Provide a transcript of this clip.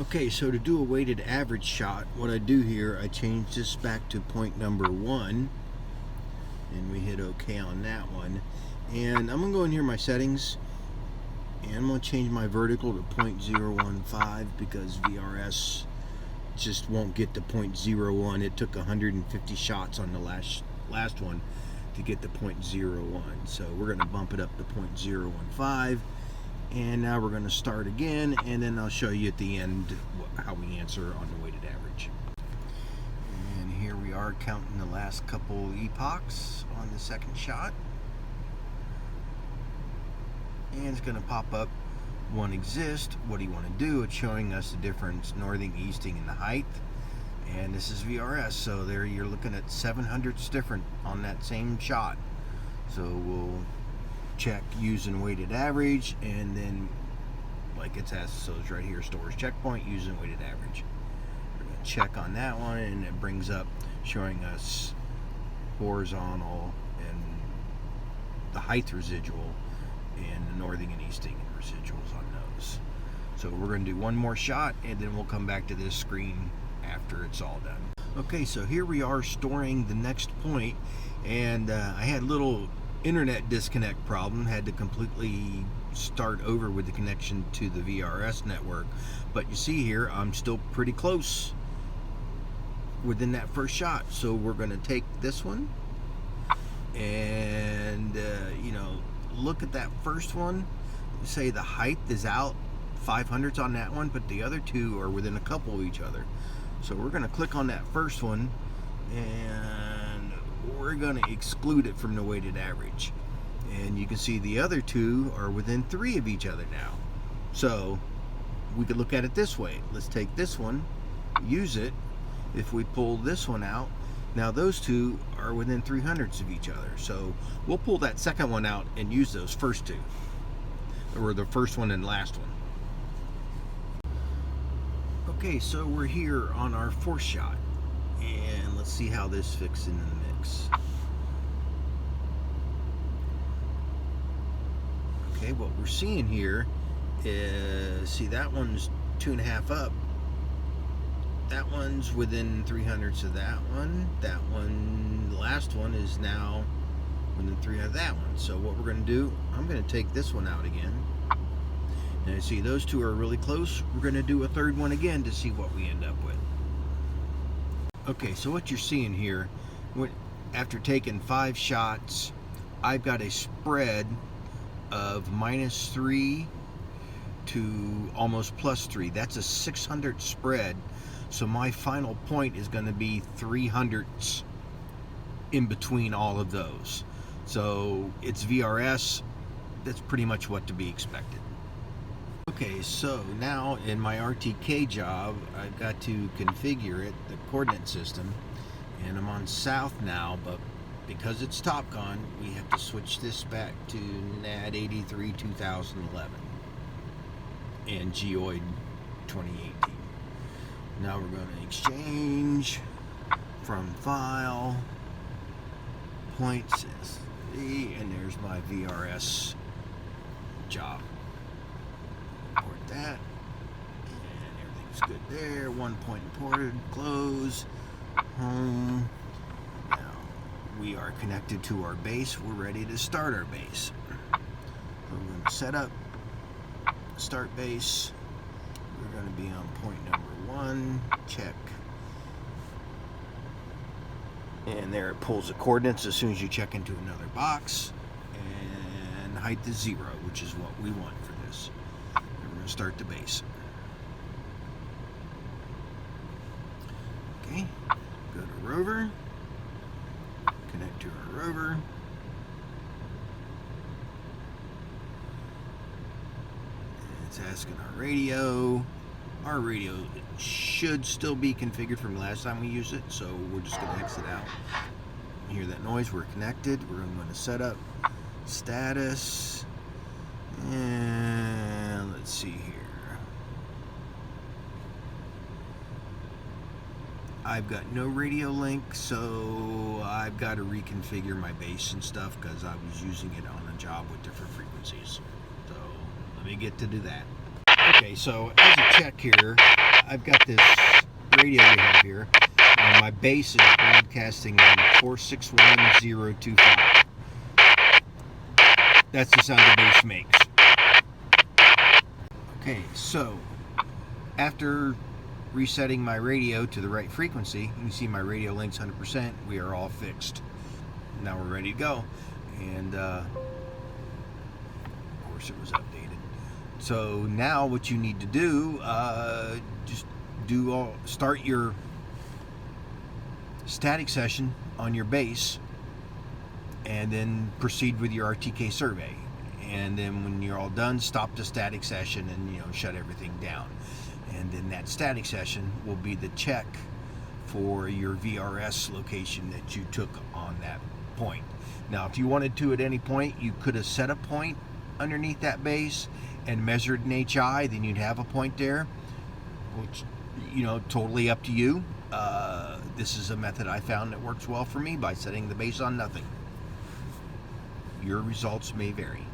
Okay, so to do a weighted average shot, what I do here, I change this back to point number 1, and we hit OK on that one. And I'm going to go in here my settings, and I'm going to change my vertical to 0.015 because VRS just won't get to 0.01. It took 150 shots on the last one to get to 0.01. So we're going to bump it up to 0.015. And now we're going to start again, and then I'll show you at the end how we answer on the weighted average. And here we are counting the last couple epochs on the second shot. And it's going to pop up, one exists. What do you want to do? It's showing us the difference, northing, easting, and the height. And this is VRS, so there you're looking at 700ths different on that same shot. So we'll check using weighted average, and then like it's asked, so it's right here, stores checkpoint using weighted average. We're going to check on that one, and it brings up showing us horizontal and the height residual and the northing and easting and residuals on those. So we're going to do one more shot, and then we'll come back to this screen after it's all done. Okay, so here we are storing the next point, and I had a little internet disconnect problem, had to completely start over with the connection to the VRS network. But you see here, I'm still pretty close within that first shot. So we're going to take this one and you know, look at that first one. Say the height is out 500ths on that one, but the other two are within a couple of each other. So we're going to click on that first one, and we're going to exclude it from the weighted average. And you can see the other two are within 3 of each other now. So we could look at it this way. Let's take this one, use it. If we pull this one out, now those two are within 300ths of each other. So we'll pull that second one out and use those first two, or the first one and last one. Okay, so we're here on our fourth shot, and let's see how this fits into the mix. Okay, what we're seeing here is, see, that one's 2.5 up. That one's within 300ths of that one. That one, the last one, is now within 300 of that one. So what we're going to do, I'm going to take this one out again. And you see those two are really close. We're going to do a third one again to see what we end up with. Okay, so what you're seeing here, after taking 5 shots, I've got a spread of -3 to almost +3. That's a 600 spread. So my final point is going to be 300ths in between all of those. So it's VRS. That's pretty much what to be expected. Okay, so now in my RTK job, I've got to configure it, the coordinate system, and I'm on south now, but because it's TopCon, we have to switch this back to NAD 83 2011 and Geoid 2018. Now we're going to exchange from file, points, and there's my VRS job. Import that, and everything's good there. 1 point imported, close, home. Now we are connected to our base. We're ready to start our base. We're going to set up, start base. We're going to be on point number 1, check. And there it pulls the coordinates as soon as you check into another box. And height is 0, which is what we want for this. We're going to start the base. Okay, go to rover, connect to our rover. It's asking our radio. Our radio should still be configured from last time we used it, so we're just going to exit out. You hear that noise? We're connected. We're going to set up status, and let's see here. I've got no radio link, so I've got to reconfigure my base and stuff because I was using it on a job with different frequencies. So let me get to do that. Okay, so as a check here, I've got this radio we have here, and my base is broadcasting on 461.025. That's the sound the bass makes. Okay, so after resetting my radio to the right frequency, you can see my radio link's 100%. We are all fixed. Now we're ready to go. And of course it was updated. So now what you need to do, start your static session on your bass, and then proceed with your RTK survey. And then when you're all done, stop the static session and shut everything down. And then that static session will be the check for your VRS location that you took on that point. Now, if you wanted to at any point, you could have set a point underneath that bass and measured an HI, then you'd have a point there, which, totally up to you. This is a method I found that works well for me by setting the bass on nothing. Your results may vary.